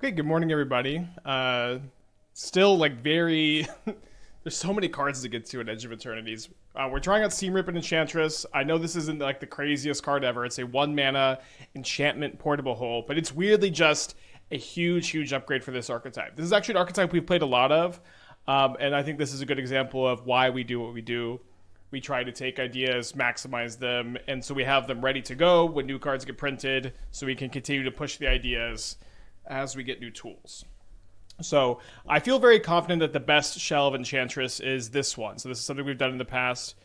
Okay, good morning, everybody. Still, like, very... There's so many cards to get to at Edge of Eternities. We're trying out Seam Rip and Enchantress. I know this isn't, like, the craziest card ever. It's a 1-mana enchantment portable hole, but it's weirdly just a huge, huge upgrade for this archetype. This is actually an archetype we've played a lot of, and I think this is a good example of why we do what we do. We try to take ideas, maximize them, and so we have them ready to go when new cards get printed, so we can continue to push the ideas as we get new tools. So I feel very confident that the best shell of Enchantress is this one. So this is something we've done in the past.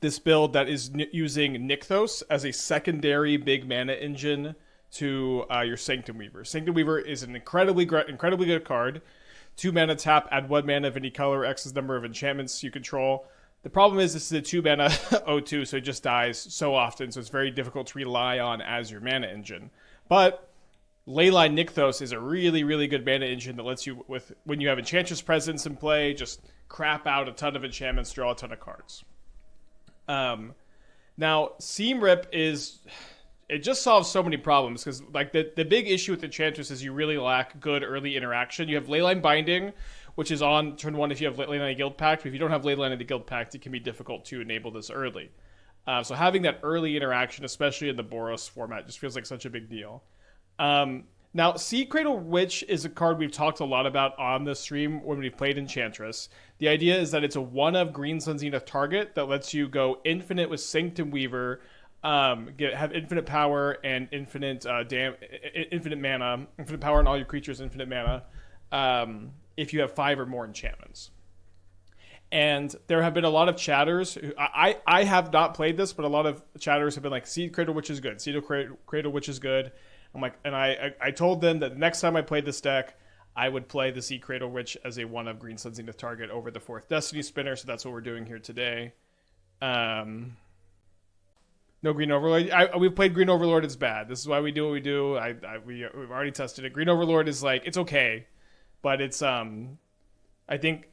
This build that is using Nykthos as a secondary big mana engine to your Sanctum Weaver. Sanctum Weaver is an incredibly good card. 2 mana tap, add 1 mana of any color, X's number of enchantments you control. The problem is this is a 2 mana 0/2, so it just dies so often, so it's very difficult to rely on as your mana engine. But Leyline Nykthos is a really, really good mana engine that lets you, when you have Enchantress presence in play, just crap out a ton of enchantments, draw a ton of cards. Now, Seam Rip it just solves so many problems, because like the big issue with Enchantress is you really lack good early interaction. You have Leyline Binding, which is on turn 1 if you have Leyline Guildpact, but if you don't have Leyline in the Guildpact, it can be difficult to enable this early. So having that early interaction, especially in the Boros format, just feels like such a big deal. Now, Seedcradle Witch is a card we've talked a lot about on the stream when we've played Enchantress. The idea is that it's a 1 of Green Sun Zenith target that lets you go infinite with Sanctum Weaver, have infinite power and infinite mana, infinite power on all your creatures, infinite mana, if you have 5 or more enchantments. And there have been a lot of chatters. I have not played this, but a lot of chatters have been like, Seedcradle Witch is good. Seedcradle Witch is good. I'm like, and I told them that the next time I played this deck, I would play the Seedcradle Witch as a 1 of Green Sun Zenith target over the 4th Destiny Spinner, so that's what we're doing here today. No Green Overlord. We've played Green Overlord, it's bad. This is why we do what we do. We've already tested it. Green Overlord is like, it's okay, but it's, I think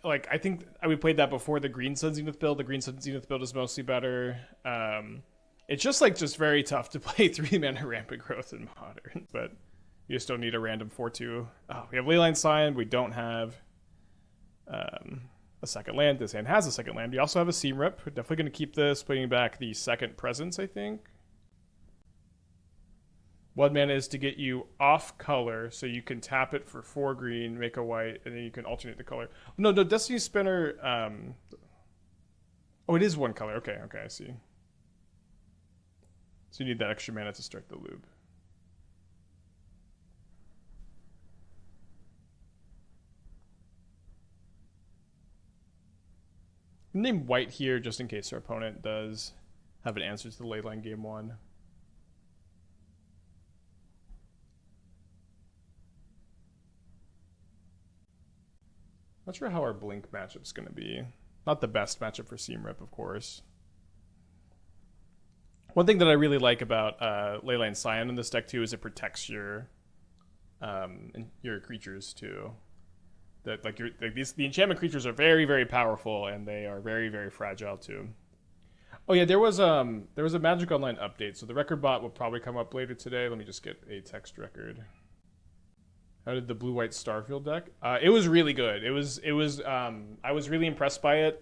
we played that before the Green Sun Zenith build. The Green Sun Zenith build is mostly better. It's just very tough to play 3 mana Rampant Growth in Modern, but you just don't need a random 4/2. Oh, we have Leyline Scion. We don't have a second land. This hand has a second land. We also have a Seam Rip. We're definitely going to keep this, putting back the second presence, I think. 1 mana is to get you off color, so you can tap it for 4 green, make a white, and then you can alternate the color. No, Destiny Spinner... Oh, it is 1 color. Okay, I see. So you need that extra mana to start the loop. Name white here just in case our opponent does have an answer to the Leyline game 1. Not sure how our Blink matchup's going to be. Not the best matchup for Seam Rip, of course. One thing that I really like about Leyline Scion in this deck too is it protects your creatures too. That the enchantment creatures are very, very powerful, and they are very, very fragile too. Oh yeah, there was a Magic Online update, so the record bot will probably come up later today. Let me just get a text record. How did the blue-white Starfield deck? It was really good. I was really impressed by it.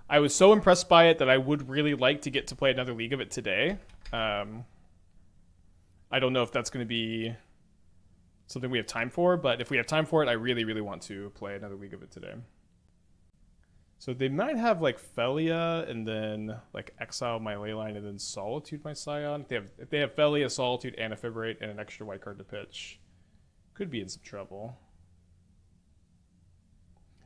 I was so impressed by it that I would really like to get to play another league of it today. I don't know if that's going to be something we have time for, but if we have time for it, I really, really want to play another league of it today. So they might have like Felia and then like Exile my Leyline and then Solitude my Scion. If they have Felia, Solitude, and Ephemerate and an extra white card to pitch, could be in some trouble.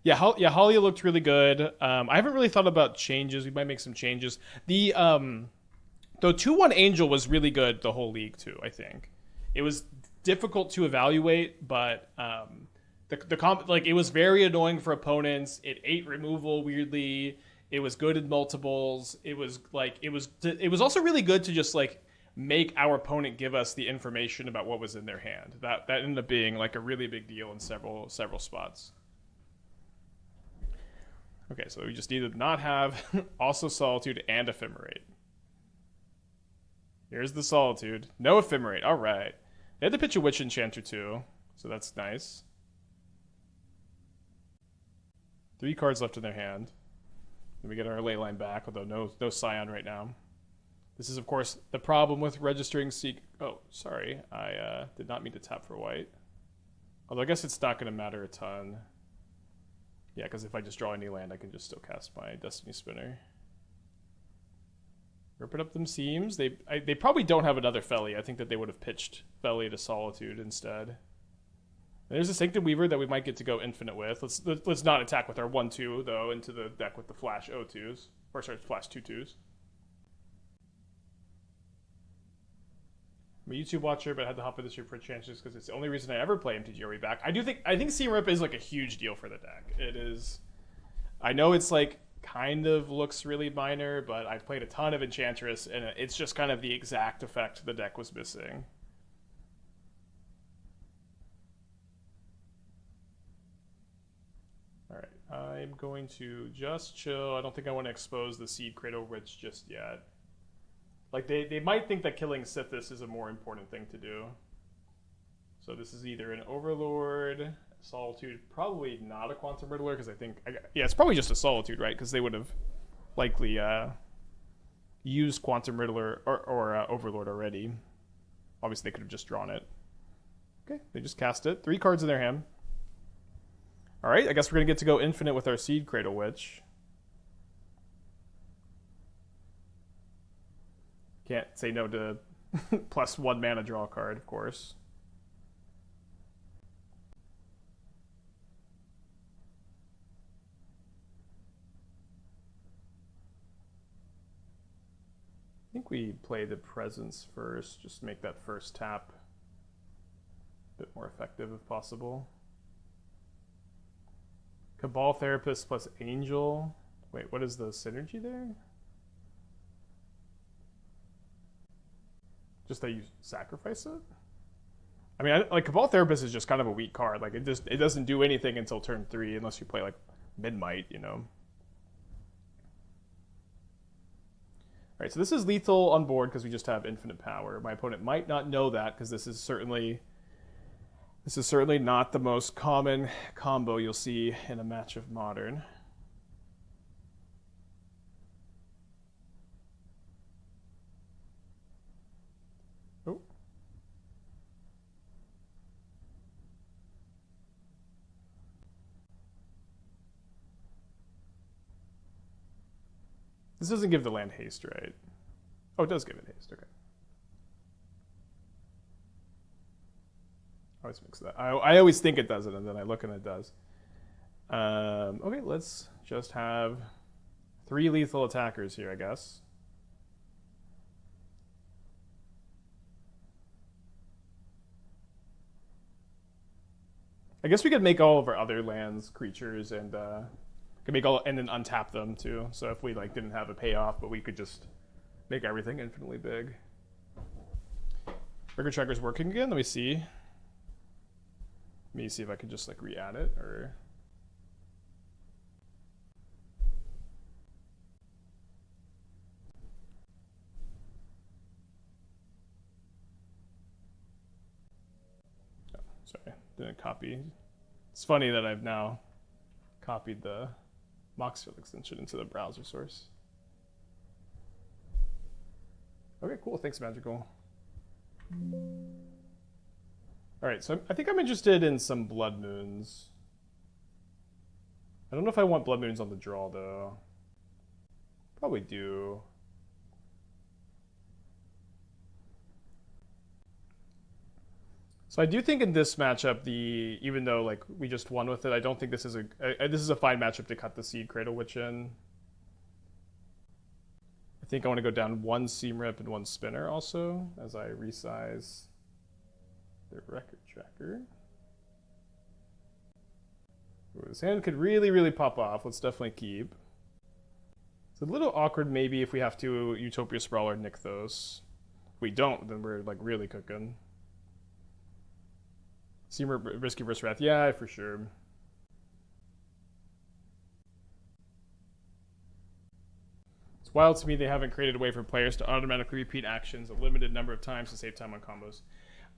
Yeah, Halia looked really good. I haven't really thought about changes. We might make some changes. The 2/1 Angel was really good the whole league too, I think. It was difficult to evaluate, but it was very annoying for opponents. It ate removal weirdly. It was good in multiples. It was also really good to just like make our opponent give us the information about what was in their hand. That ended up being like a really big deal in several spots. Okay, so we just need to not have also Solitude and Ephemerate. Here's the Solitude. No Ephemerate. All right. They had to pitch a Witch Enchanter too, so that's nice. 3 cards left in their hand. Then we get our Leyline back, although no Scion right now. This is, of course, the problem with registering Oh, sorry. I did not mean to tap for white. Although I guess it's not going to matter a ton. Yeah, because if I just draw any land, I can just still cast my Destiny Spinner. Ripping up them seams. They probably don't have another Felly. I think that they would have pitched Felly to Solitude instead. And there's a Sanctum Weaver that we might get to go infinite with. Let's not attack with our 1-2, though, into the deck with the Flash 0-2s. Or sorry, Flash 2-2s. I'm a YouTube watcher, but I had to hop in this year for Enchantress because it's the only reason I ever play MTGO back. I think Seam Rip is like a huge deal for the deck. It is. I know it's like kind of looks really minor, but I've played a ton of Enchantress, and it's just kind of the exact effect the deck was missing. All right, I'm going to just chill. I don't think I want to expose the Seedcradle Witch just yet. Like, they might think that killing Sythis is a more important thing to do. So this is either an Overlord, Solitude, probably not a Quantum Riddler, because I think... yeah, it's probably just a Solitude, right? Because they would have likely used Quantum Riddler or Overlord already. Obviously, they could have just drawn it. Okay, they just cast it. 3 cards in their hand. Alright, I guess we're going to get to go infinite with our Seedcradle Witch. Can't say no to +1 mana draw card, of course. I think we play the Presence first, just to make that first tap a bit more effective if possible. Cabal Therapist plus Angel. Wait, what is the synergy there? Just that you sacrifice it? I mean, like Cabal Therapist is just kind of a weak card. Like it doesn't do anything until turn 3 unless you play like Midnight, you know. Alright, so this is lethal on board because we just have infinite power. My opponent might not know that because this is certainly not the most common combo you'll see in a match of Modern. Oh. This doesn't give the land haste, right? Oh, it does give it haste, okay. I always mix that. I always think it doesn't, and then I look and it does. Okay, let's just have 3 lethal attackers here, I guess. I guess we could make all of our other lands creatures and could make all and then untap them too. So if we like didn't have a payoff, but we could just make everything infinitely big. Trigger Tracker's working again. Let me see. Let me see if I could just like re-add it or. Oh, sorry, didn't copy. It's funny that I've now copied the Moxfield extension into the browser source. Okay, cool. Thanks, Magical. All right, so I think I'm interested in some Blood Moons. I don't know if I want Blood Moons on the draw, though. Probably do. So I do think in this matchup, even though like we just won with it, I don't think this is a fine matchup to cut the Seedcradle Witch in. I think I want to go down 1 Seam Rip and 1 Spinner also as I resize the Record Tracker. Ooh, this hand could really pop off. Let's definitely keep. It's a little awkward maybe if we have to Utopia Sprawl or Nykthos. If we don't, then we're like really cooking. Seam Rip risky versus Wrath, yeah, for sure. It's wild to me they haven't created a way for players to automatically repeat actions a limited number of times to save time on combos.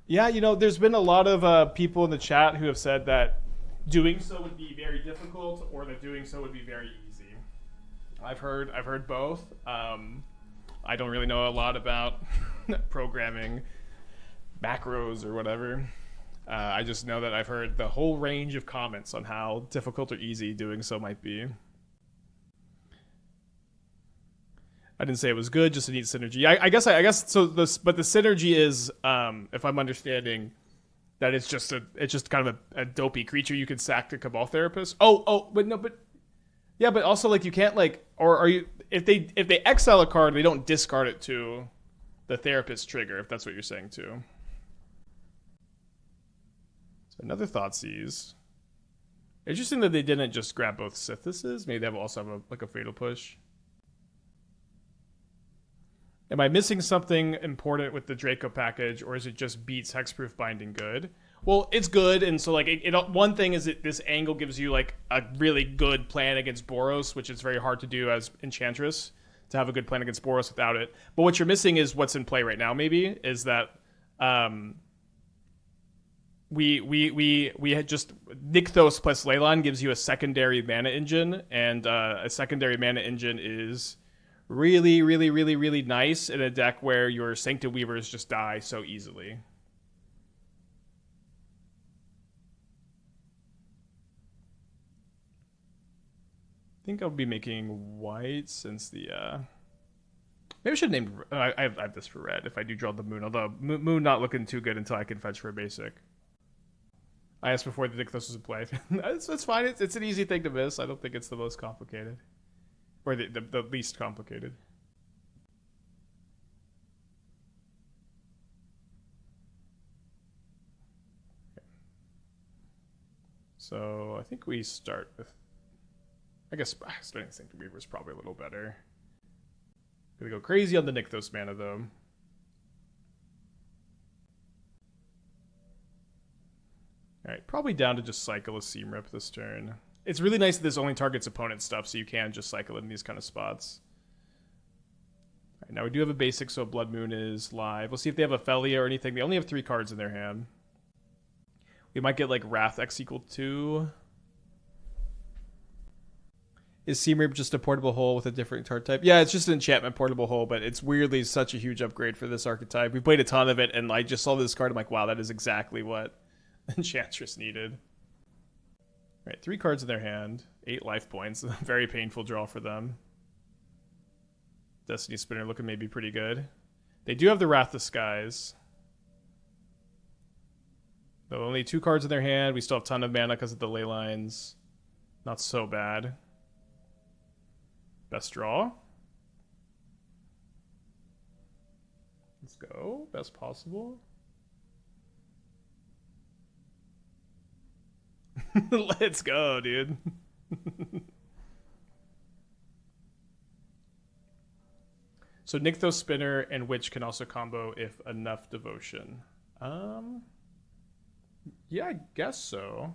Yeah, there's been a lot of people in the chat who have said that doing so would be very difficult, or that doing so would be very easy. I've heard both. I don't really know a lot about programming macros or whatever. I just know that I've heard the whole range of comments on how difficult or easy doing so might be. I didn't say it was good, just a neat synergy. I guess so. But the synergy is, if I'm understanding, that it's just kind of a dopey creature you can sack to Cabal Therapist. But yeah, but also like you can't or are you if they exile a card, they don't discard it to the Therapist trigger, if that's what you're saying too. So another Thoughtseize. Interesting that they didn't just grab both Sythises. Maybe they also have a Fatal Push. Am I missing something important with the Draco package, or is it just beats Hexproof Binding good? Well, it's good, and so one thing is that this angle gives you a really good plan against Boros, which is very hard to do as Enchantress, to have a good plan against Boros without it. But what you're missing is what's in play right now. Maybe is that we had just Nykthos plus Leyline gives you a secondary mana engine, and a secondary mana engine is really, really, really, really nice in a deck where your Sanctum Weavers just die so easily. I think I'll be making white since the maybe I should name I have this for red if I do draw the moon, although moon not looking too good until I can fetch for a basic. I asked before the Nykthos was in play. It's fine. It's an easy thing to miss. I don't think it's the most complicated. Or the least complicated. Okay. So I think we start with, I guess starting with Sanctum Weaver is probably a little better. Gonna go crazy on the Nykthos mana though. Alright, probably down to just cycle a Seam Rip this turn. It's really nice that this only targets opponent stuff, so you can just cycle it in these kind of spots. All right, now we do have a basic, so Blood Moon is live. We'll see if they have a Felia or anything. They only have 3 cards in their hand. We might get Wrath X equal 2. Is Seam Rip just a portable hole with a different card type? Yeah, it's just an enchantment portable hole, but it's weirdly such a huge upgrade for this archetype. We played a ton of it, and I just saw this card. I'm like, wow, that is exactly what Enchantress needed. Right, 3 cards in their hand, 8 life points. Very painful draw for them. Destiny Spinner looking maybe pretty good. They do have the Wrath of Skies. Though only 2 cards in their hand. We still have a ton of mana because of the ley lines. Not so bad. Best draw. Let's go. Best possible. Let's go, dude. So Nykthos Spinner and Witch can also combo if enough devotion. Yeah, I guess so.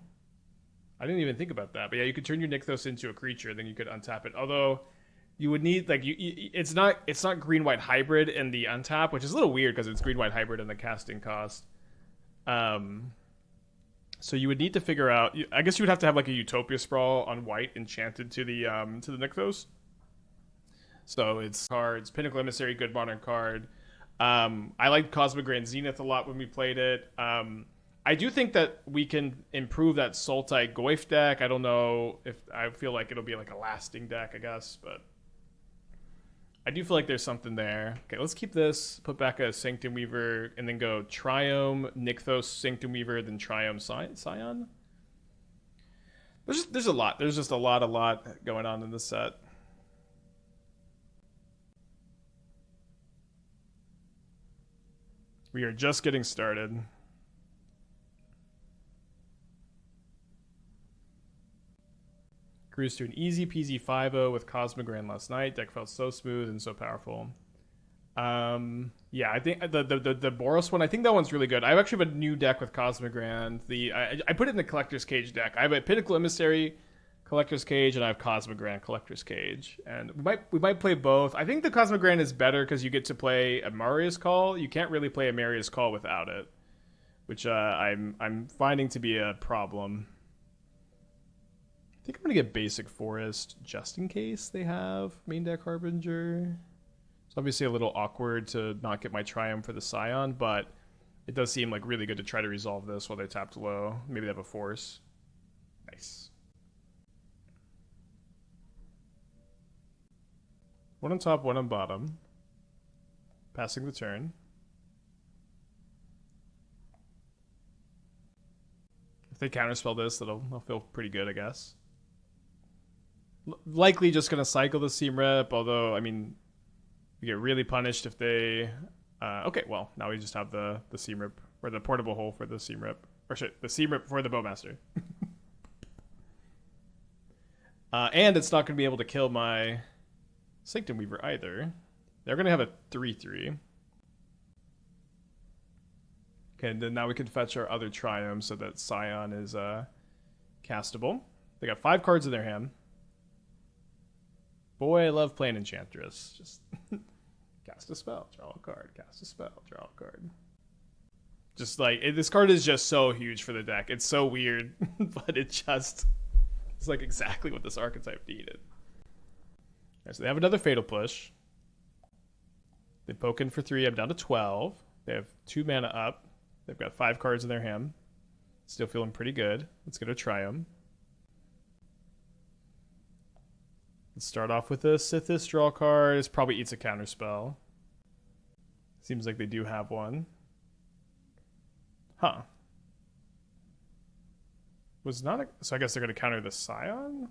I didn't even think about that. But yeah, you could turn your Nykthos into a creature, then you could untap it. Although you would need it's not green-white hybrid in the untap, which is a little weird because it's green-white hybrid in the casting cost. So you would need to figure out. I guess you would have to have a Utopia Sprawl on white enchanted to the Nykthos. So it's cards. Pinnacle Emissary, good modern card. I liked Cosmic Grand Zenith a lot when we played it. I do think that we can improve that Sultai Goyf deck. I don't know if I feel like it'll be a lasting deck, I guess, but I do feel like there's something there. Okay, let's keep this, put back a Sanctum Weaver, and then go Triome, Nykthos, Sanctum Weaver, then Triome, Scion. There's a lot. There's just a lot going on in this set. We are just getting started. Cruised to an easy peasy 5-0 with Cosmic Grand last night. Deck felt so smooth and so powerful. Yeah, I think the Boros one, I think that one's really good. I actually have a new deck with Cosmic Grand. I put it in the Collector's Cage deck. I have a Pinnacle Emissary Collector's Cage, and I have Cosmic Grand Collector's Cage. And we might play both. I think the Cosmic Grand is better because you get to play a Marius Call. You can't really play a Marius Call without it. which I'm finding to be a problem. I think I'm gonna get basic forest just in case they have main deck Harbinger. It's obviously a little awkward to not get my Triumph for the Scion, but it does seem like really good to try to resolve this while they're tapped low. Maybe they have a force. Nice. One on top, one on bottom. Passing the turn. If they counterspell this, I'll feel pretty good, I guess. Likely just going to cycle the Seam Rip, although, I mean, we get really punished if they... okay, well, now we just have the Seam Rip, or the portable hole for the Seam Rip. Or shit, the Seam Rip for the Bowmaster. And it's not going to be able to kill my Sanctum Weaver either. They're going to have a 3/3. Okay, and then now we can fetch our other Triumph so that Scion is castable. They got 5 cards in their hand. Boy, I love playing Enchantress. Just cast a spell, draw a card, cast a spell, draw a card. Just like, this card is just so huge for the deck. It's so weird, but it's like exactly what this archetype needed. Right, so they have another Fatal Push. They poke in for 3. I'm down to 12. They have 2 mana up. They've got 5 cards in their hand. Still feeling pretty good. Let's get a Triumph. Let's start off with a Sythis draw card. This probably eats a counterspell. Seems like they do have one. Huh. Was not a, so I guess they're going to counter the Scion?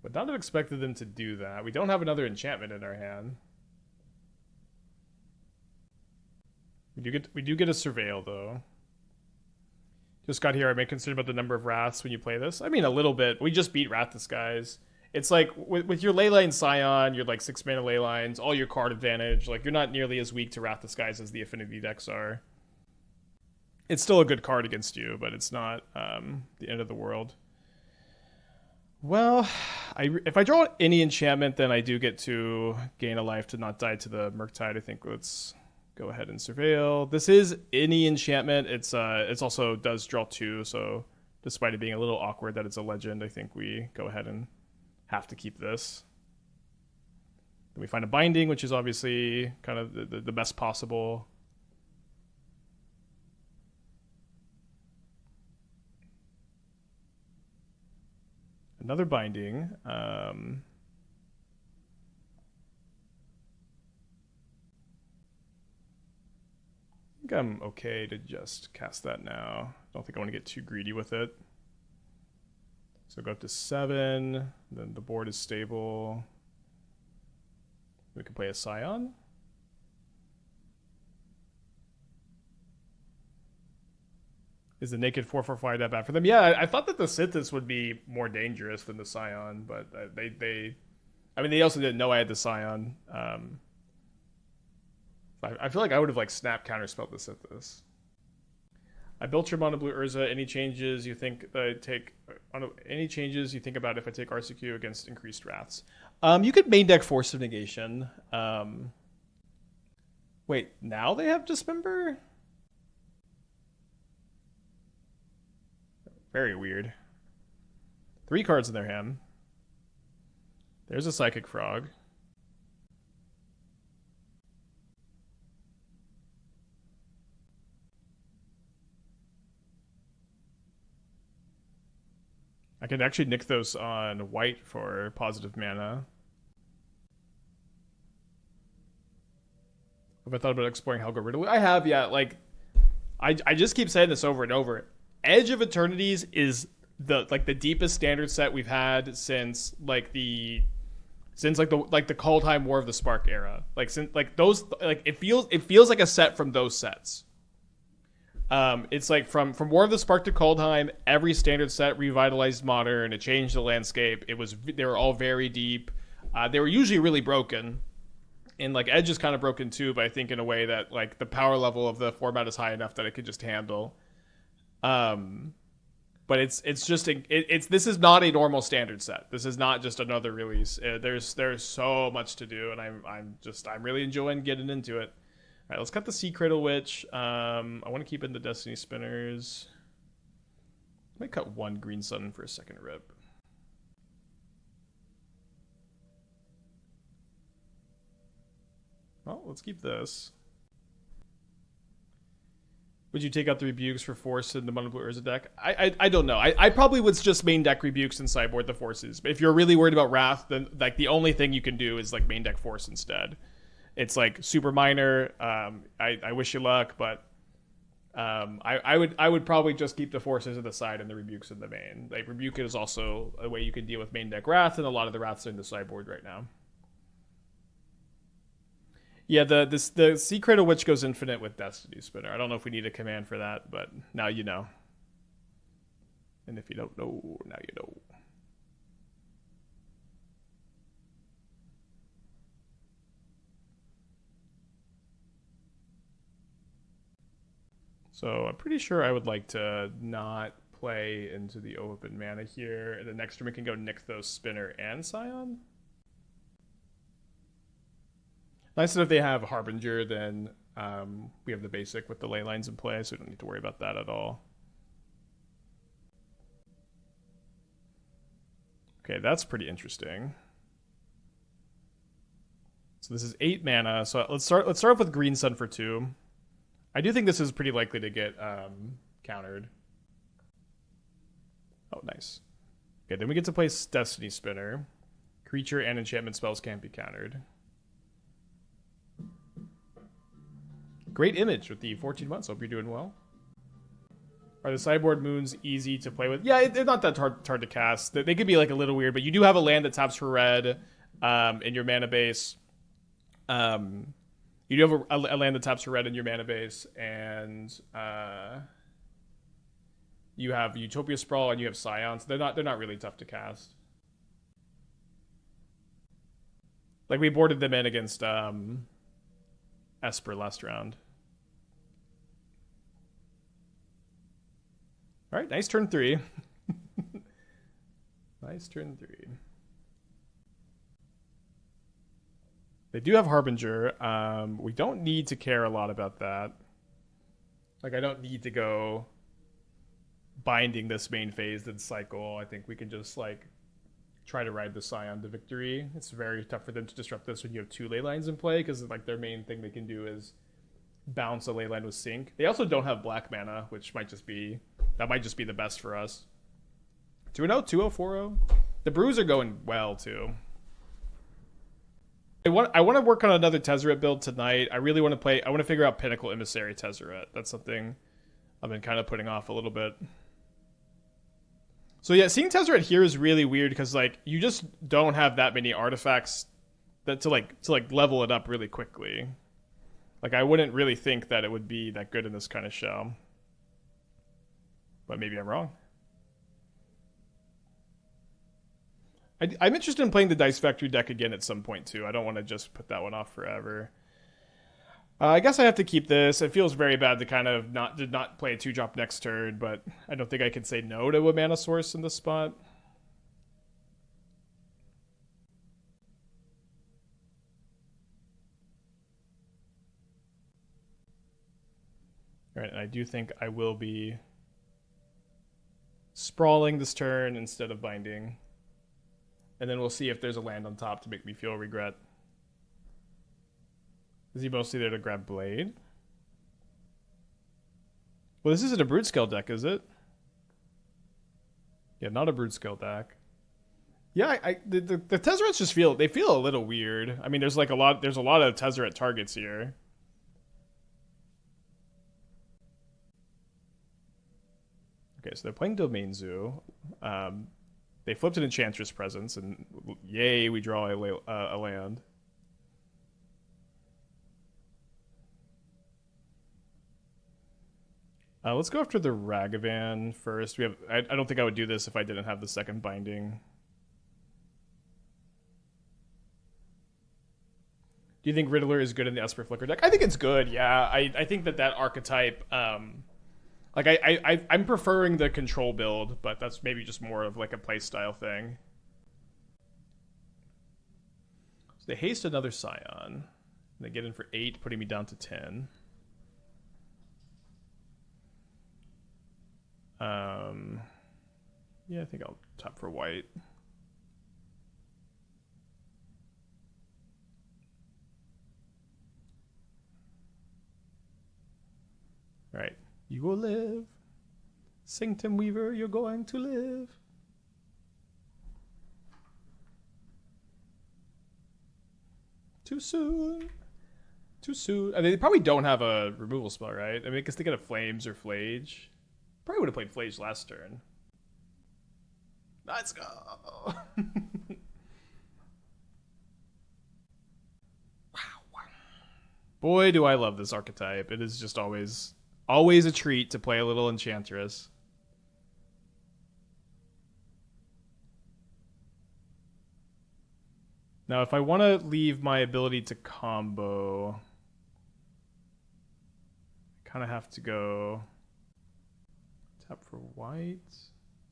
Would not have expected them to do that. We don't have another enchantment in our hand. We do get a Surveil though. Just got here. Am I concerned about the number of Wraths when you play this? I mean, a little bit. We just beat Wrath Disguise. It's like with your Leyline Scion, you're like 6 mana Leylines, all your card advantage. Like, you're not nearly as weak to Wrath Disguise as the Affinity decks are. It's still a good card against you, but it's not the end of the world. Well, if I draw any enchantment, then I do get to gain a life to not die to the Murktide. I think let's go ahead and Surveil. This is any enchantment. It's also does draw 2, so despite it being a little awkward that it's a legend, I think we go ahead and have to keep this. Then we find a Binding, which is obviously kind of the best possible. Another Binding. I think I'm okay to just cast that now. I don't think I want to get too greedy with it. So go up to 7. Then the board is stable. We can play a Scion. Is the naked 4/4 that bad for them? Yeah, I thought that the Sythis would be more dangerous than the Scion, but they I mean, they also didn't know I had the Scion. I feel like I would have like snap counterspelled the Sythis. I built your Mono Blue Urza. Any changes you think that I take? Any changes you think about if I take RCQ against increased Wraths? You could main deck Force of Negation. Wait, now they have Dismember? Very weird. 3 cards in their hand. There's a Psychic Frog. I can actually Nykthos on white for positive mana. Have I thought about exploring Helga Riddle? I have, yeah. Like, I just keep saying this over and over. Edge of Eternities is the deepest standard set we've had since the Kaldheim War of the Spark era. It feels like a set from those sets. It's like from War of the Spark to Kaldheim, every standard set revitalized Modern. It changed the landscape. They were all very deep. They were usually really broken, and like Edge is kind of broken too. But I think in a way that like the power level of the format is high enough that it could just handle. But this is not a normal standard set. This is not just another release. There's so much to do, and I'm really enjoying getting into it. All right, let's cut the Seedcradle Witch. I want to keep in the Destiny Spinners. I might cut one Green Sun for a second rip. Well, let's keep this. Would you take out the Rebukes for Force in the Mono Blue Urza deck? I don't know. I probably would just main deck Rebukes and sideboard the Forces. But if you're really worried about Wrath, then like the only thing you can do is like main deck Force instead. It's like super minor. I wish you luck, but I would probably just keep the Forces at the side and the Rebukes in the main. Like Rebuke is also a way you can deal with main deck Wrath, and a lot of the Wraths are in the sideboard right now. Yeah, the Seedcradle Witch goes infinite with Destiny Spinner. I don't know if we need a command for that, but now you know. And if you don't know, now you know. So I'm pretty sure I would like to not play into the open mana here. And the next turn we can go Nykthos, Spinner, and Scion. Nice that if they have Harbinger, then we have the basic with the ley lines in play, so we don't need to worry about that at all. Okay, that's pretty interesting. So this is 8 mana. So let's start off with Green Sun for 2. I do think this is pretty likely to get countered. Oh, nice. Okay, then we get to play Destiny Spinner. Creature and enchantment spells can't be countered. Great image with the 14 months. Hope you're doing well. Are the sideboard moons easy to play with? Yeah, they're not that hard to cast. They could be like a little weird, but you do have a land that taps for red in your mana base. You do have a land that taps for red in your mana base, and you have Utopia Sprawl and you have Scions. They're not really tough to cast. Like we boarded them in against Esper last round. All right, nice turn 3. Nice turn 3. They do have Harbinger. We don't need to care a lot about that. Like, I don't need to go binding this main phase then cycle. I think we can just, like, try to ride the Scion to victory. It's very tough for them to disrupt this when you have 2 ley lines in play, because, like, their main thing they can do is bounce a ley line with Sync. They also don't have black mana, which might just be the best for us. 2-0, 2-0, 4-0. The brews are going well, too. I want to work on another Tezzeret build tonight. I really want to play. I want to figure out Pinnacle Emissary Tezzeret. That's something I've been kind of putting off a little bit. So yeah, seeing Tezzeret here is really weird because like you just don't have that many artifacts that to level it up really quickly. Like I wouldn't really think that it would be that good in this kind of show. But maybe I'm wrong. I'm interested in playing the Dice Factory deck again at some point, too. I don't want to just put that one off forever. I guess I have to keep this. It feels very bad to kind of not play a 2-drop next turn, but I don't think I can say no to a mana source in this spot. All right, and I do think I will be sprawling this turn instead of binding. And then we'll see if there's a land on top to make me feel regret. Is he mostly there to grab Blade? Well, this isn't a Broodscale deck, is it? Yeah, not a Broodscale deck. Yeah, the Tezzerets just feel a little weird. I mean, there's a lot of Tezzeret targets here. Okay, so they're playing Domain Zoo. They flipped an Enchantress Presence, and yay, we draw a land. Let's go after the Ragavan first. I don't think I would do this if I didn't have the second binding. Do you think Riddler is good in the Esper Flicker deck? I think it's good, yeah. I think that archetype... Like, I'm preferring the control build, but that's maybe just more of, like, a playstyle thing. So they haste another Scion. They get in for 8, putting me down to 10. Yeah, I think I'll tap for white. Right. You will live. Sanctum Weaver, you're going to live. Too soon. Too soon. I mean, they probably don't have a removal spell, right? I mean, because they get a Flames or Flage. Probably would have played Flage last turn. Let's go. Wow. Boy, do I love this archetype. It is just always a treat to play a little Enchantress. Now, if I want to leave my ability to combo, I kind of have to go tap for white.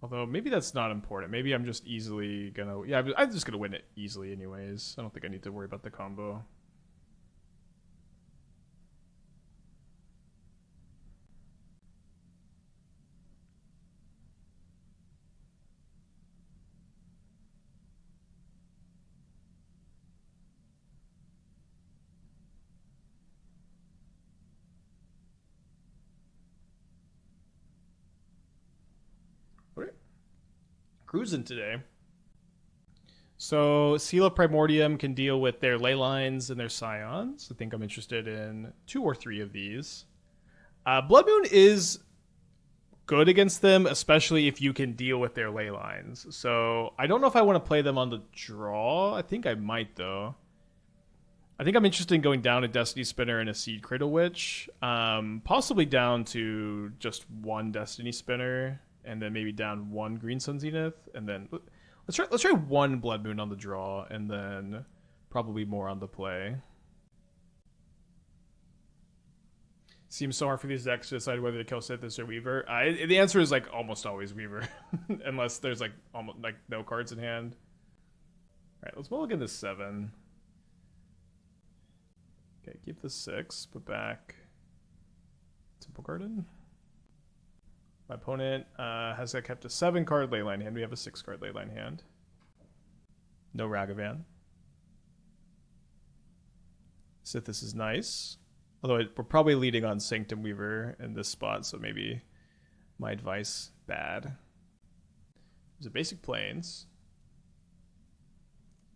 Although, maybe that's not important. Maybe I'm just easily going to... Yeah, I'm just going to win it easily anyways. I don't think I need to worry about the combo. Cruising today. So Seal of Primordium can deal with their Leylines and their Scions. I think I'm interested in 2 or 3 of these. Blood Moon is good against them, especially if you can deal with their Leylines. So I don't know if I want to play them on the draw. I think I might, though. I think I'm interested in going down a Destiny Spinner and a Seedcradle Witch. Possibly down to just 1 Destiny Spinner. And then maybe down 1 Green Sun Zenith, and then let's try 1 Blood Moon on the draw, and then probably more on the play. Seems so hard for these decks to decide whether to kill Sythis or Weaver. The answer is like almost always Weaver, unless there's like almost like no cards in hand. All right, let's mulligan this 7. Okay, keep the 6, put back Temple Garden. My opponent has kept a 7-card Leyline hand. We have a 6-card Leyline hand. No Ragavan. Sythis is nice. Although we're probably leading on Sanctum Weaver in this spot, so maybe my advice bad. There's a basic Plains.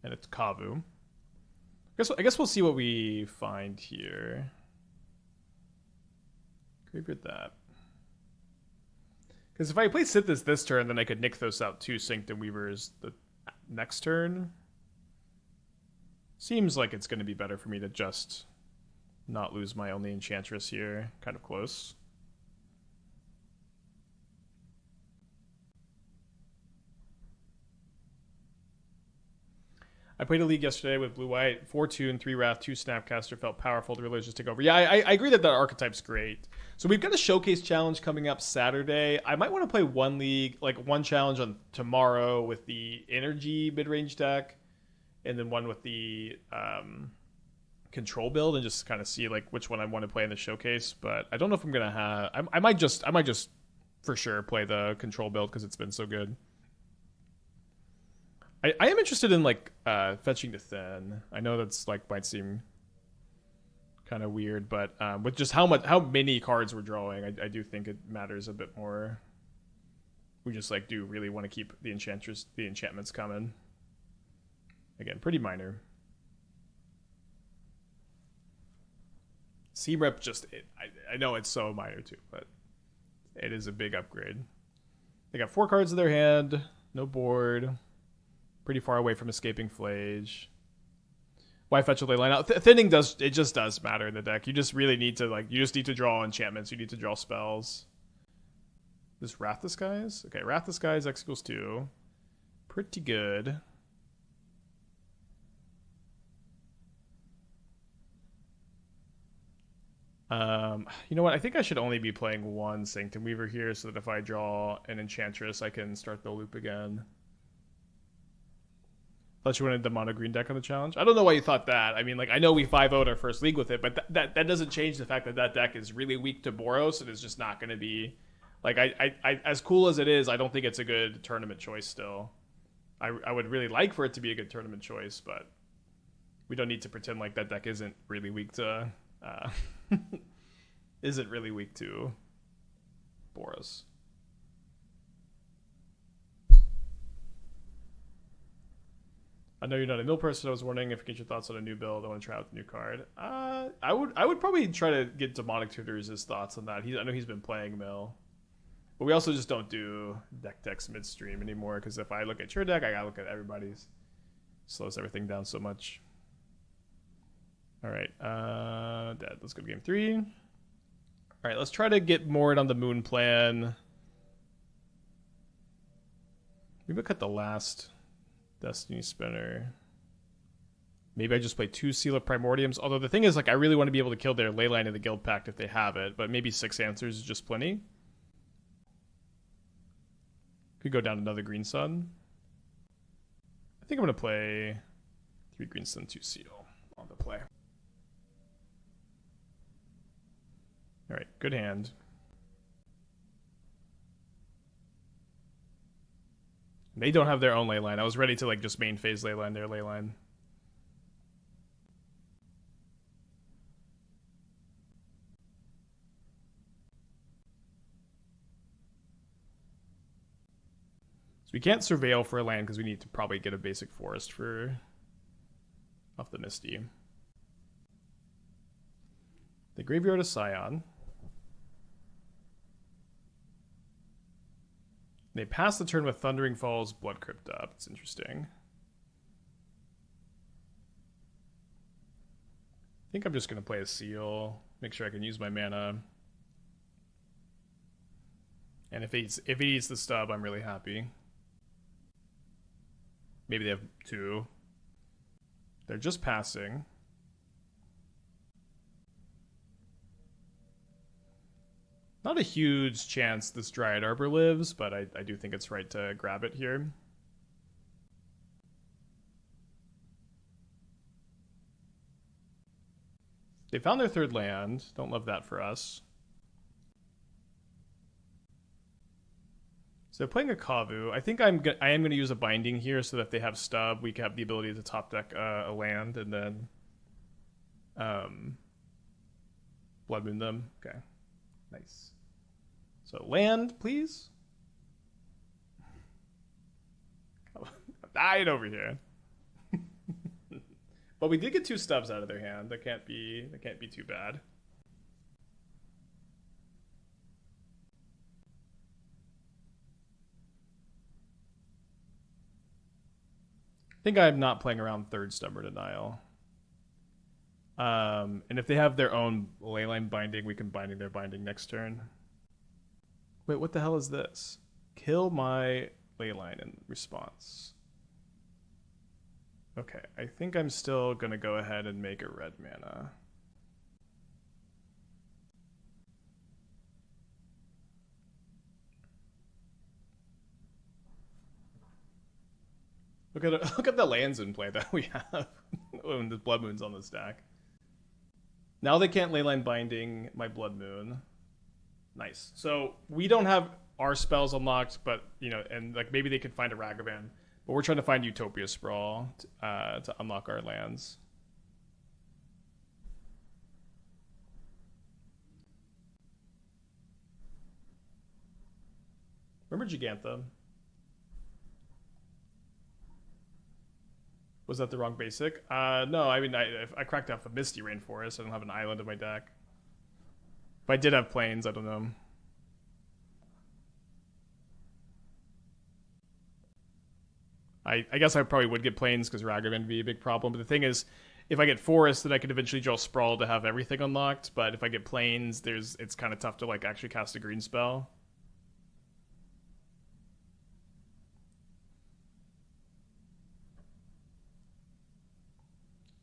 And it's Kavu. I guess we'll see what we find here. Graveyard that. Because if I play Sythis this turn, then I could Nykthos out 2 Sanctum Weavers the next turn. Seems like it's going to be better for me to just not lose my only Enchantress here. Kind of close. I played a league yesterday with blue-white, 4-2 3 Wrath, 2 Snapcaster, felt powerful, the religious take over. Yeah, I agree that archetype's great. So we've got a showcase challenge coming up Saturday. I might want to play 1 league, like 1 challenge on tomorrow with the energy mid-range deck, and then 1 with the control build, and just kind of see like which one I want to play in the showcase. But I don't know if I'm gonna have. I might just for sure play the control build because it's been so good. I am interested in like fetching to thin. I know that's like might seem kind of weird, but with just how many cards we're drawing, I do think it matters a bit more. We just like do really want to keep the enchantments coming. Again, pretty minor. Seam rep I know it's so minor too, but it is a big upgrade. They got 4 cards in their hand, no board. Pretty far away from escaping Flage. Why fetch a Leyline out? Thinning just does matter in the deck. You just really need to you just need to draw enchantments. You need to draw spells. This Wrath Disguise? Okay, Wrath Disguise X equals 2. Pretty good. You know what? I think I should only be playing 1 Sanctum Weaver here so that if I draw an Enchantress, I can start the loop again. Thought you wanted the mono green deck on the challenge. I don't know why you thought that. I mean, like, I know we 5-0'd our first league with it, but that doesn't change the fact that that deck is really weak to Boros and is just not going to be, like, I as cool as it is, I don't think it's a good tournament choice still. I would really like for it to be a good tournament choice, but we don't need to pretend like that deck isn't really weak to isn't really weak to Boros. I know you're not a mill person. I was wondering if you get your thoughts on a new build. I want to try out the new card. I would probably try to get Demonic Tutors' thoughts on that. I know he's been playing mill, but we also just don't do decks midstream anymore because if I look at your deck, I gotta look at everybody's. Slows everything down so much. All right, dead. Let's go to game 3. All right, let's try to get more on the moon plan. Maybe I'll cut the last Destiny Spinner. Maybe I just play 2 Seal of Primordiums. Although the thing is, like, I really want to be able to kill their Leyline in the Guildpact if they have it. But maybe 6 Answers is just plenty. Could go down another Green Sun. I think I'm going to play 3 Green Sun, 2 Seal on the play. Alright, good hand. They don't have their own Leyline. I was ready to, like, just main phase Leyline their Leyline. So we can't surveil for a land because we need to probably get a basic forest for off the Misty. The graveyard of Scion. They pass the turn with Thundering Falls, Blood Crypt up. It's interesting. I think I'm just going to play a Seal. Make sure I can use my mana. And if he eats the stub, I'm really happy. Maybe they have 2. They're just passing. Not a huge chance this Dryad Arbor lives, but I do think it's right to grab it here. They found their 3rd land. Don't love that for us. So they're playing a Kavu. I think I am going to use a Binding here so that if they have stub, we can have the ability to top deck a land and then Blood Moon them. Okay, nice. So land, please. Died over here. But we did get 2 stubs out of their hand. That can't be too bad. I think I'm not playing around 3rd Stubborn Denial. And if they have their own Leyline Binding, we can Binding their Binding next turn. Wait, what the hell is this? Kill my Leyline in response. Okay, I think I'm still going to go ahead and make a red mana. Look at the lands in play that we have when the Blood Moon's on the stack. Now they can't Leyline Binding my Blood Moon. Nice. So we don't have our spells unlocked, but you know, and like maybe they could find a Ragavan, but we're trying to find Utopia Sprawl to unlock our lands. Remember Gigantha? Was that the wrong basic? No, I mean, I cracked off a Misty Rainforest. I don't have an island in my deck. If I did have plains, I don't know. I guess I probably would get plains because Ragavan would be a big problem. But the thing is, if I get forest, then I could eventually draw Sprawl to have everything unlocked. But if I get plains, it's kind of tough to like actually cast a green spell.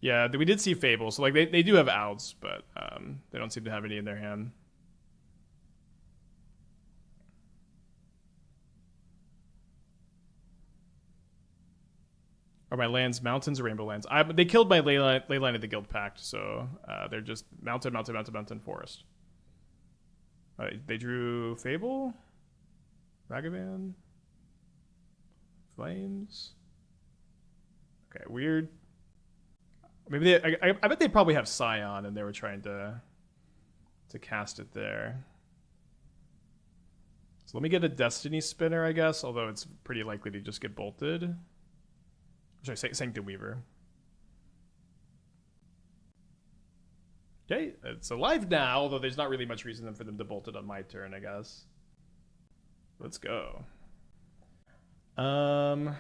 Yeah, we did see Fable, so like they do have outs, but they don't seem to have any in their hand. Are my lands mountains or rainbow lands? They killed my Leyline of the Guildpact, so they're just mountain, forest. They drew Fable, Vagabond, Flames. Okay, weird. Maybe I bet they probably have Scion, and they were trying to cast it there. So let me get a Destiny Spinner, I guess, although it's pretty likely to just get bolted. Sorry, Sanctum Weaver. Okay, it's alive now, although there's not really much reason for them to bolt it on my turn, I guess. Let's go. So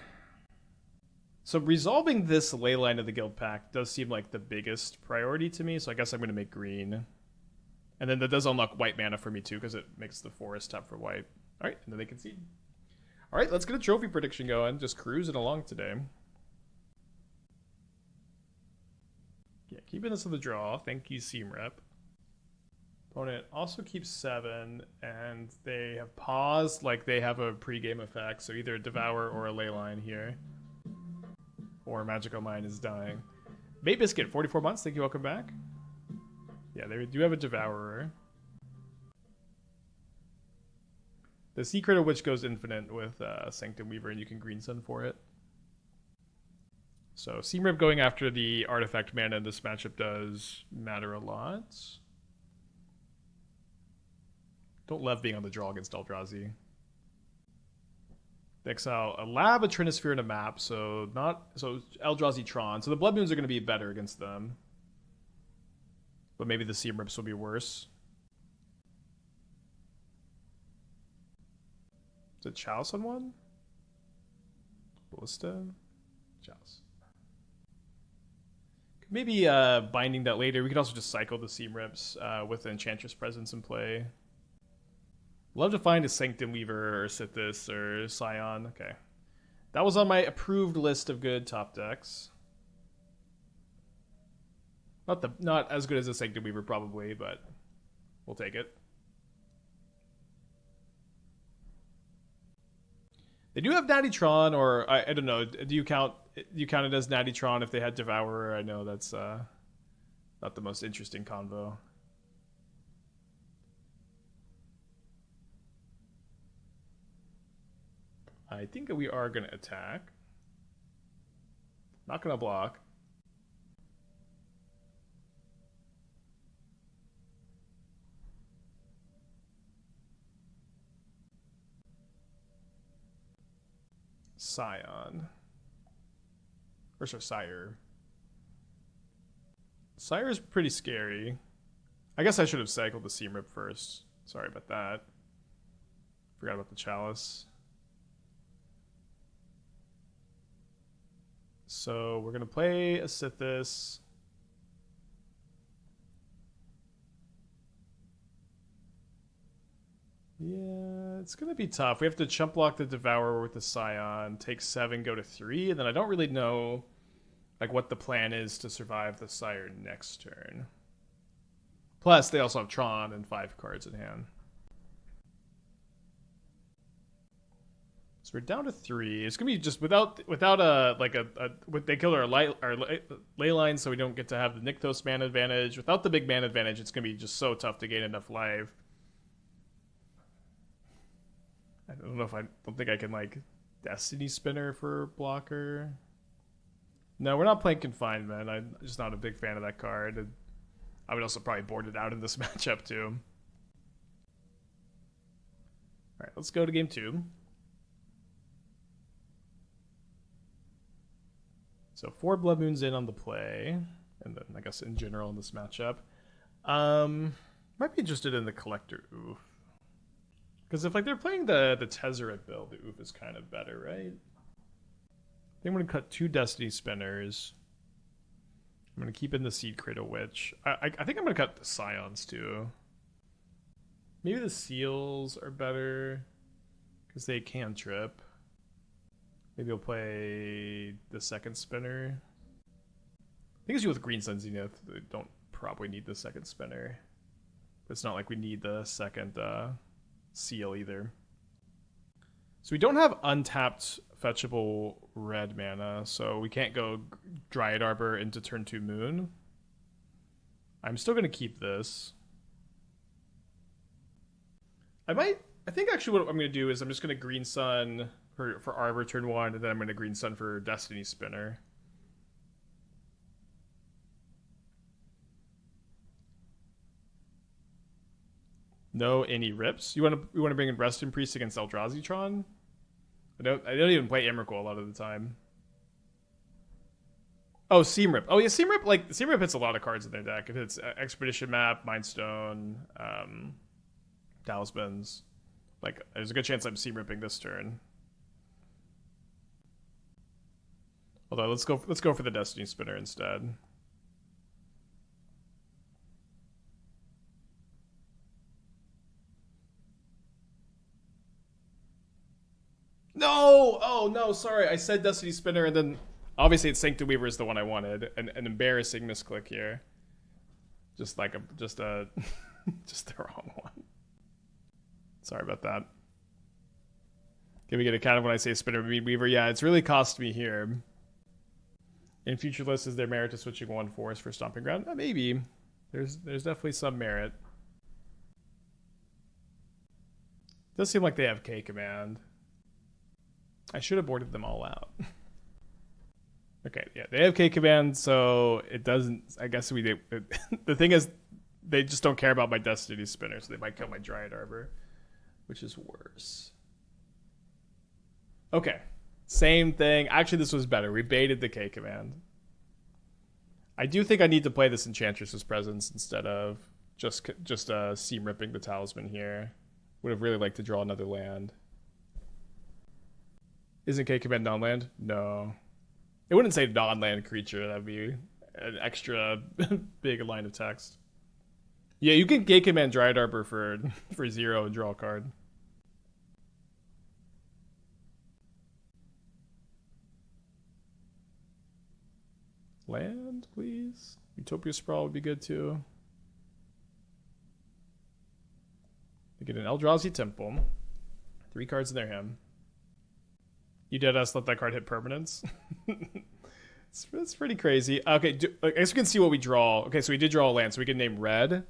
resolving this Leyline of the Guildpact does seem like the biggest priority to me, so I guess I'm going to make green. And then that does unlock white mana for me too, because it makes the forest tap for white. Alright, and then they concede. Alright, let's get a trophy prediction going. Just cruising along today. Yeah, keeping this in the draw. Thank you, Seam Rep. Opponent also keeps 7, and they have paused like they have a pre-game effect, so either a Devour or a Leyline here. Or Magical Mind is dying. Bait Biscuit, 44 months. Thank you, welcome back. Yeah, they do have a Devourer. The Seedcradle Witch goes infinite with Sanctum Weaver, and you can green sun for it. So Seam Rip going after the artifact mana in this matchup does matter a lot. Don't love being on the draw against Eldrazi. They exile a Lab, a Trinisphere, and a map, so Eldrazi Tron. So the Blood Moons are going to be better against them. But maybe the Seam Rips will be worse. Is it Chalice on one? Ballista? Chalice. Maybe binding that later. We could also just cycle the Seam Rips with Enchantress presence in play. Love to find a Sanctum Weaver or Sythis or Scion. Okay. That was on my approved list of good top decks. Not as good as a Sanctum Weaver probably, but we'll take it. They do have Natty Tron, or I don't know. Do you count it as Natty Tron if they had Devourer? I know that's not the most interesting convo. I think we are going to attack. Not going to block. Scion. Or sorry, Sire. Sire is pretty scary. I guess I should have cycled the Seam Rip first. Sorry about that. Forgot about the Chalice. So we're going to play a Sythis. Yeah, it's going to be tough. We have to chump block the Devourer with the Scion, take 7, go to 3, and then I don't really know like what the plan is to survive the Sire next turn. Plus, they also have Tron and 5 cards in hand. So we're down to 3. It's gonna be just without they kill our Leyline, so we don't get to have the Nykthos mana advantage. Without the big mana advantage, it's gonna be just so tough to gain enough life. I don't think I can like Destiny Spinner for blocker. No, we're not playing Confinement. I'm just not a big fan of that card. I would also probably board it out in this matchup too. All right, let's go to game 2. So 4 Blood Moons in on the play, and then I guess in general in this matchup. Might be interested in the Collector Ouphe. Because if like they're playing the Tezzeret build, the Ouphe is kind of better, right? I think I'm going to cut 2 Destiny Spinners. I'm going to keep in the Seedcradle Witch. I think I'm going to cut the Scions too. Maybe the Seals are better because they can trip. Maybe I'll play the second spinner. I think it's you with Green Sun Zenith. They don't probably need the second spinner. But it's not like we need the second seal either. So we don't have untapped fetchable red mana, so we can't go Dryad Arbor into turn 2 Moon. I'm still going to keep this. I think actually what I'm going to do is I'm just going to Green Sun for Arbor turn 1, and then I'm going to Green Sun for Destiny Spinner. No any rips. You want to bring in Reston Priest against Eldrazi-tron? I don't even play Emrakul a lot of the time. Oh, Seam Rip. Oh yeah, Seam Rip hits a lot of cards in their deck. It hits Expedition Map, Mindstone, Talismans. Like, there's a good chance I'm Seam Ripping this turn. Although let's go for the Destiny Spinner instead. No! Oh no, sorry. I said Destiny Spinner and then obviously it's Sanctum Weaver is the one I wanted. An embarrassing misclick here. Just the wrong one. Sorry about that. Can we get a count of when I say Spinner Weaver? Yeah, it's really cost me here. In future lists, is there merit to switching one forest for Stomping Ground? Maybe. There's definitely some merit. Does seem like they have K Command. I should have boarded them all out. Okay, yeah, they have K Command, so it doesn't. I guess the thing is, they just don't care about my Destiny Spinner, so they might kill my Dryad Arbor, which is worse. Okay, same thing. Actually, this was better. We baited the K Command. I do think I need to play this Enchantress's Presence instead of just Seam Ripping the Talisman here. Would have really liked to draw another land. Isn't K Command non-land? No. It wouldn't say non-land creature. That'd be an extra big line of text. Yeah, you can K Command Dryad Arbor for 0 and draw a card. Land, please. Utopia Sprawl would be good too. They get an Eldrazi Temple. 3 cards in their hand. You dead us let that card hit permanence. It's pretty crazy. Okay, I guess we can see what we draw. Okay, so we did draw a land, so we can name red.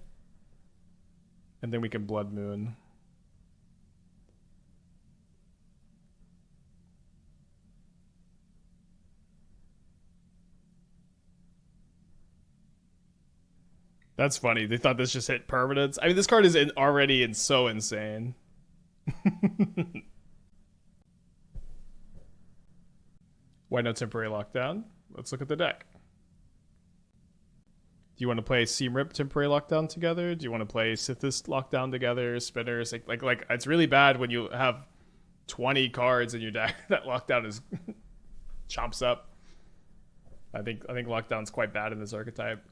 And then we can Blood Moon. That's funny. They thought this just hit permanence. I mean, this card is already so insane. Why no temporary lockdown? Let's look at the deck. Do you want to play Seam Rip temporary lockdown together? Do you want to play Sythis lockdown together? Spinners like it's really bad when you have 20 cards in your deck that lockdown is chomps up. I think lockdown's quite bad in this archetype.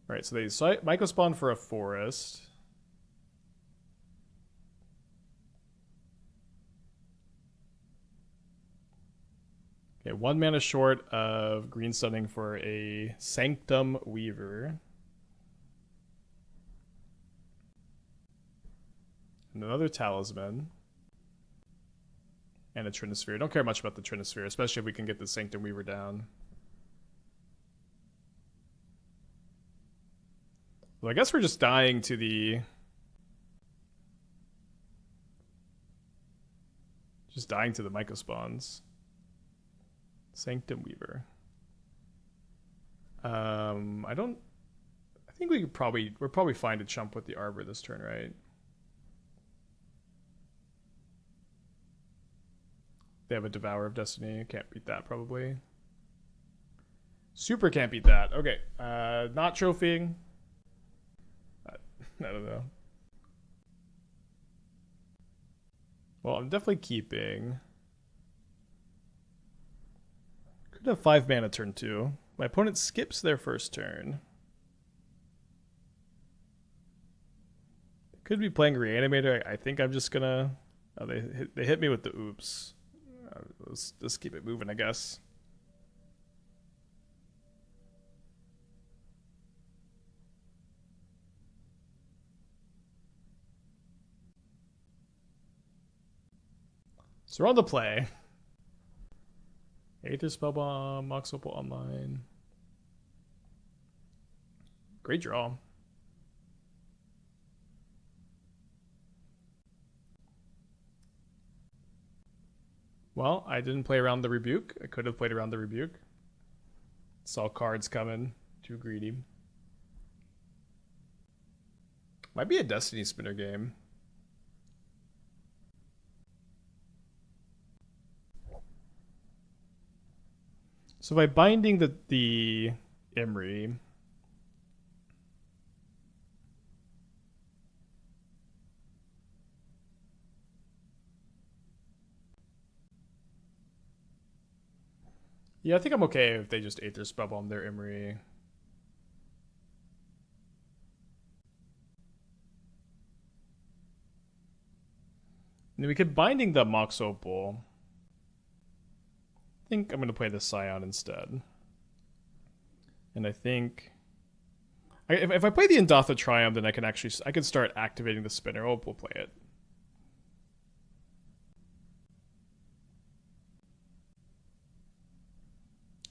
All right, so they Myco Spawn for a forest. Okay, 1 mana short of green stunning for a Sanctum Weaver. And another Talisman. And a Trinisphere. Don't care much about the Trinisphere, especially if we can get the Sanctum Weaver down. Well, I guess we're just dying to the... Myco Spawns. Sanctum Weaver. I think we're probably fine to chump with the Arbor this turn, right? They have a Devourer of Destiny. Can't beat that, probably. Super can't beat that. Okay. Not trophying. I don't know. Well, I'm definitely keeping. Could have 5 mana turn 2. My opponent skips their first turn. Could be playing Reanimator. I think I'm just gonna... Oh, they hit me with the oops. Let's just keep it moving, I guess. So we're on the play. Aether Spellbomb, Mox Opal online. Great draw. Well, I didn't play around the Rebuke. I could have played around the Rebuke. Saw cards coming. Too greedy. Might be a Destiny Spinner game. So by binding the Emery, yeah, I think I'm okay if they just Aether Spellbomb their Emery. And then we could binding the Mox Opal. I think I'm going to play the Scion instead. And I think... if I play the Indatha Triome, then I can start activating the spinner. Oh, we'll play it.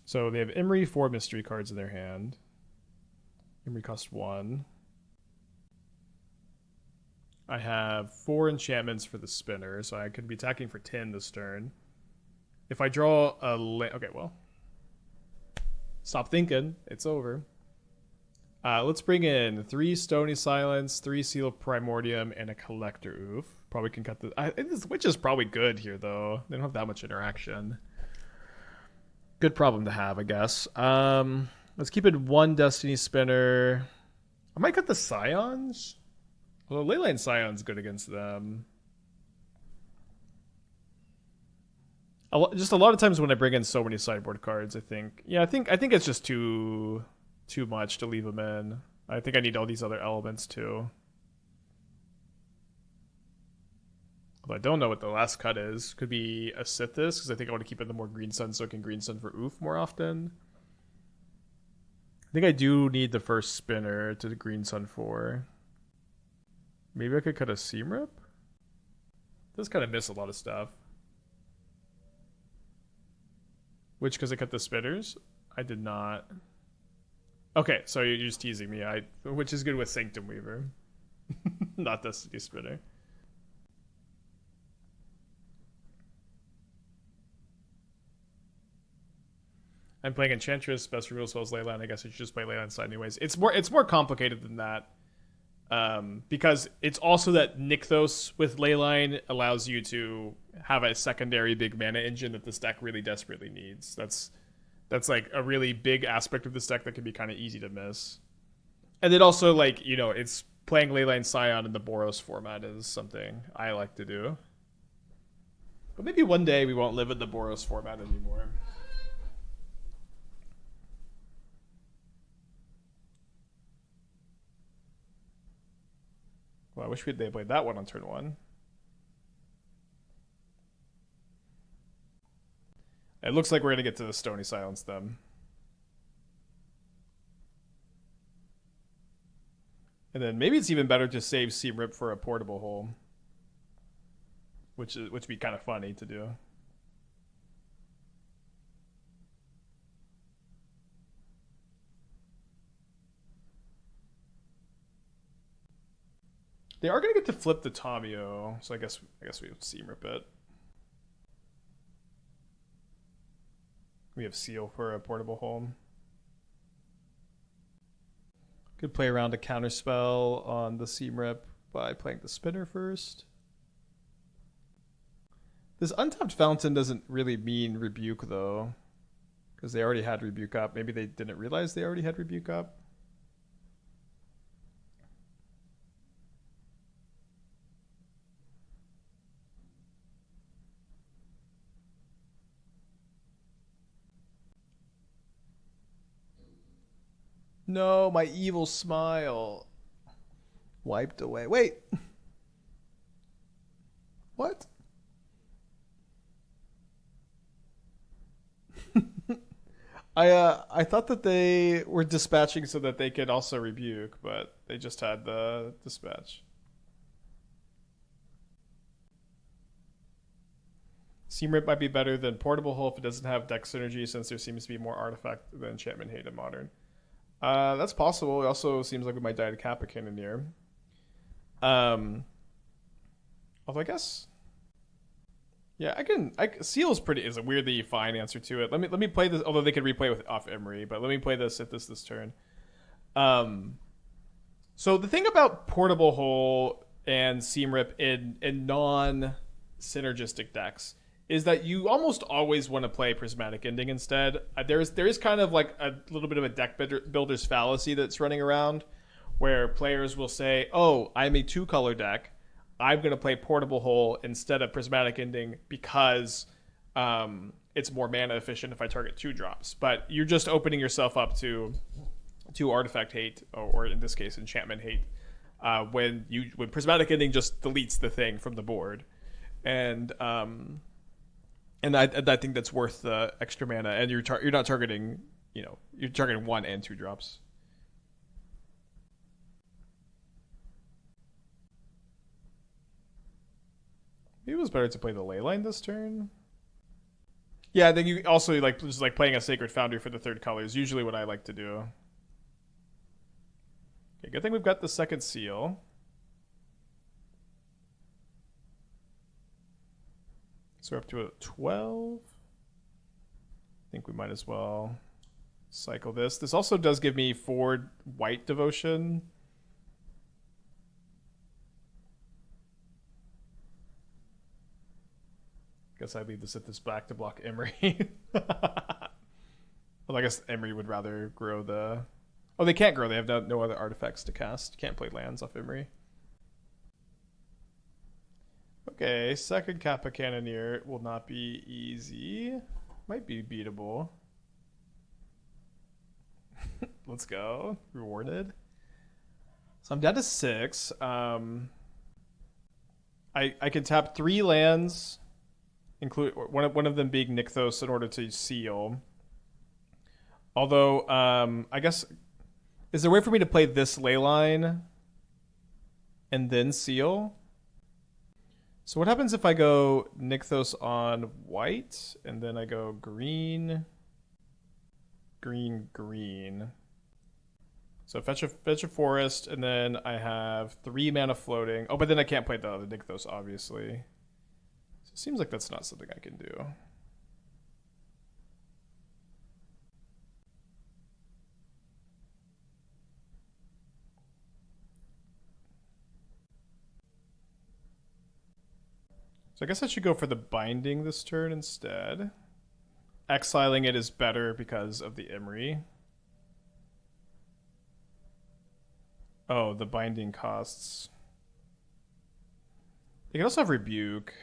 So they have Emery, 4 mystery cards in their hand. Emery costs 1. I have 4 enchantments for the spinner, so I could be attacking for 10 this turn. If I draw a... okay, well. Stop thinking. It's over. Let's bring in 3 Stony Silence, 3 Seal of Primordium, and a Collector Ouphe. Probably can cut the... this Witch is probably good here, though. They don't have that much interaction. Good problem to have, I guess. Let's keep it 1 Destiny Spinner. I might cut the Scions. Although Leyline Scion's good against them. Just a lot of times when I bring in so many sideboard cards, I think it's just too much to leave them in. I think I need all these other elements too. Although I don't know what the last cut is. Could be a Sythis, because I think I want to keep it in the more Green Sun, so I can Green Sun for Ouphe more often. I think I do need the first spinner to the Green Sun for. Maybe I could cut a Seamrip? Does kind of miss a lot of stuff. Which, because I cut the spinners? I did not. Okay, so you're just teasing me. Which is good with Sanctum Weaver. Not Destiny Spinner. I'm playing Enchantress, best removal spells Leyline. I guess I should just play Leyline side anyways. It's more complicated than that. Because it's also that Nykthos with Leyline allows you to have a secondary big mana engine that this deck really desperately needs. That's like a really big aspect of this deck that can be kind of easy to miss. And then also, like, you know, it's playing Leyline Scion in the Boros format is something I like to do. But maybe one day we won't live in the Boros format anymore. Well, I wish they played that one on turn 1. It looks like we're going to get to the Stony Silence then. And then maybe it's even better to save Seamrip for a portable hole. Which would be kind of funny to do. They are going to get to flip the Tamio, so I guess we would Seamrip it. We have Seal for a portable home. Could play around a counterspell on the Seamrip by playing the spinner first. This untapped fountain doesn't really mean Rebuke though, because they already had Rebuke up. Maybe they didn't realize they already had Rebuke up. No, my evil smile. Wiped away. Wait. What? I thought that they were dispatching so that they could also Rebuke, but they just had the dispatch. Seam Rip might be better than Portable Hole if it doesn't have deck synergy, since there seems to be more artifact than enchantment hate in Modern. That's possible. It also seems like we might die to Kappa Cannoneer. Although I guess, yeah, Seal is a weirdly fine answer to it. Let me play this. Although they could replay with off Emery, but let me play this this turn. So the thing about Portable Hole and Seam Rip in non-synergistic decks is that you almost always want to play Prismatic Ending instead. There is kind of like a little bit of a deck builder's fallacy that's running around, where players will say, "Oh, I'm a 2-color deck. I'm going to play Portable Hole instead of Prismatic Ending because it's more mana efficient if I target 2-drops." But you're just opening yourself up to artifact hate, or in this case, enchantment hate, when Prismatic Ending just deletes the thing from the board, and I think that's worth the extra mana, and you're not targeting, you're targeting 1 and 2 drops. Maybe it was better to play the Leyline this turn. Yeah, then you also just playing a Sacred Foundry for the 3rd color is usually what I like to do. Okay, good thing we've got the 2nd seal. So we're up to a 12. I think we might as well cycle this. This also does give me 4 white devotion. Guess I leave the Sythis black to block Emery. Well, I guess Emery would rather grow the... Oh, they can't grow. They have no other artifacts to cast. Can't play lands off Emery. Okay, 2nd Kappa Cannoneer will not be easy. Might be beatable. Let's go. Rewarded. So I'm down to 6. I can tap 3 lands, include one of them being Nykthos, in order to seal. Although, I guess, is there a way for me to play this Leyline and then seal? So what happens if I go Nykthos on white, and then I go green, green, green? So fetch a forest, and then I have 3 mana floating. Oh, but then I can't play the other Nykthos, obviously. So it seems like that's not something I can do. So I guess I should go for the Binding this turn instead. Exiling it is better because of the Emery. Oh, the Binding costs. They can also have Rebuke.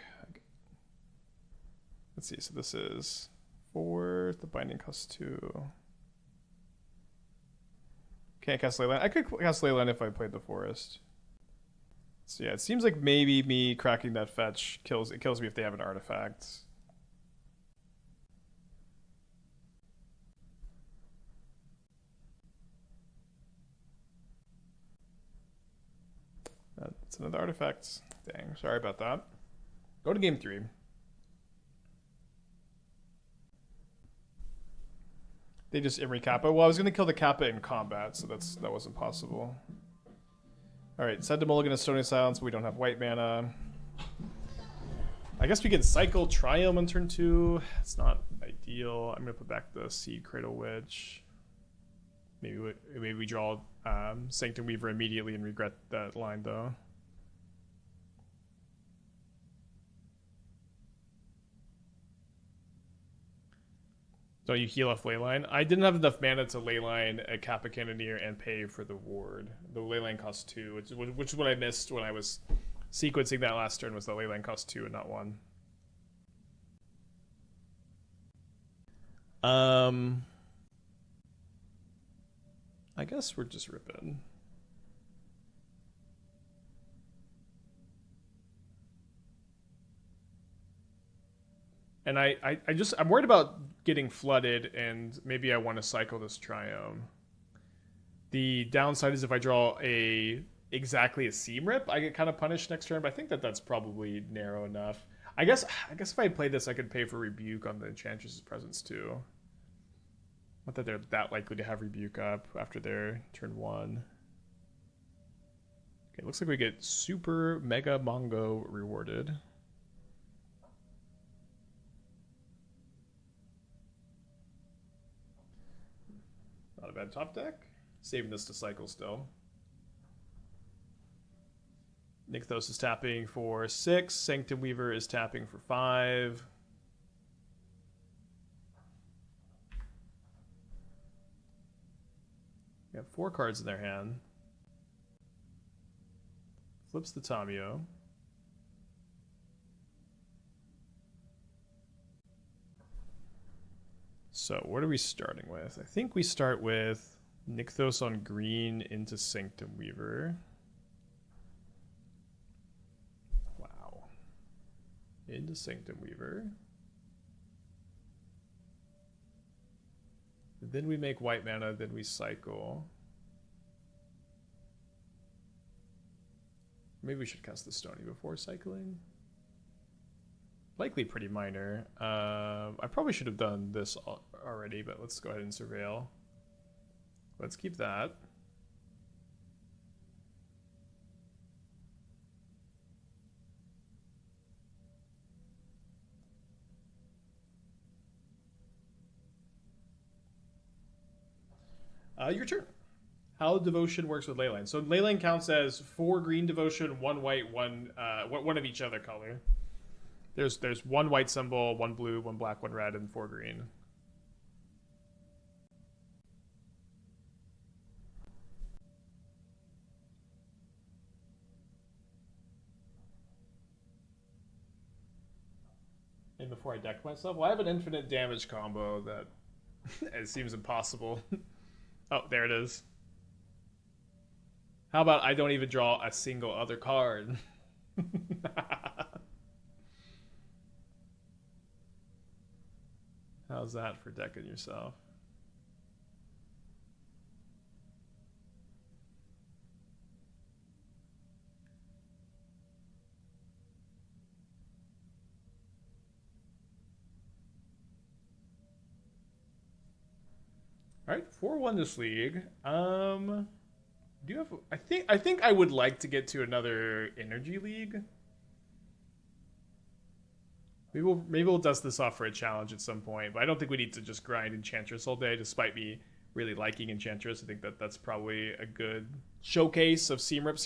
Let's see, so this is 4, the Binding costs 2. Can't cast Leyline. I could cast Leyline if I played the Forest. So yeah, it seems like maybe me cracking that fetch kills me if they have an artifact. That's another artifact. Dang, sorry about that. Go to game 3. They just Emery Kappa. Well, I was gonna kill the Kappa in combat, so that wasn't possible. Alright, send a mulligan to Stony Silence, but we don't have white mana. I guess we can cycle Triome on turn 2. It's not ideal. I'm going to put back the Seedcradle Witch. Maybe we draw Sanctum Weaver immediately and regret that line, though. So you heal off Leyline. I didn't have enough mana to Leyline a Kappa Cannoneer and pay for the ward. The Leyline cost 2, which is what I missed when I was sequencing that last turn, was the Leyline cost 2 and not 1. I guess we're just ripping. And I'm worried about getting flooded, and maybe I want to cycle this Triome. The downside is if I draw exactly a Seam Rip, I get kind of punished next turn, but I think that's probably narrow enough. I guess if I played this, I could pay for Rebuke on the Enchantress's presence too. Not that they're that likely to have Rebuke up after their turn 1. Okay, looks like we get Super Mega Mongo rewarded. Not a bad top deck. Saving this to cycle still. Nykthos is tapping for 6. Sanctum Weaver is tapping for 5. They have 4 cards in their hand. Flips the Tamiyo. So what are we starting with? I think we start with Nykthos on green into Sanctum Weaver. Wow. Into Sanctum Weaver. Then we make white mana, then we cycle. Maybe we should cast the Stony before cycling. Likely pretty minor. I probably should have done this already, but let's go ahead and surveil. Let's keep that. Your turn. How devotion works with Leyline. So Leyline counts as 4 green devotion, 1 white, one of each other color. There's 1 white symbol, 1 blue, 1 black, 1 red, and 4 green. And before I deck myself, well, I have an infinite damage combo that it seems impossible. Oh, there it is. How about I don't even draw a single other card? How's that for decking yourself? All right, 4-1 this league. Do you have? I think I would like to get to another energy league. Maybe we'll dust this off for a challenge at some point, but I don't think we need to just grind Enchantress all day. Despite me really liking Enchantress, I think that's probably a good showcase of Seam Rip.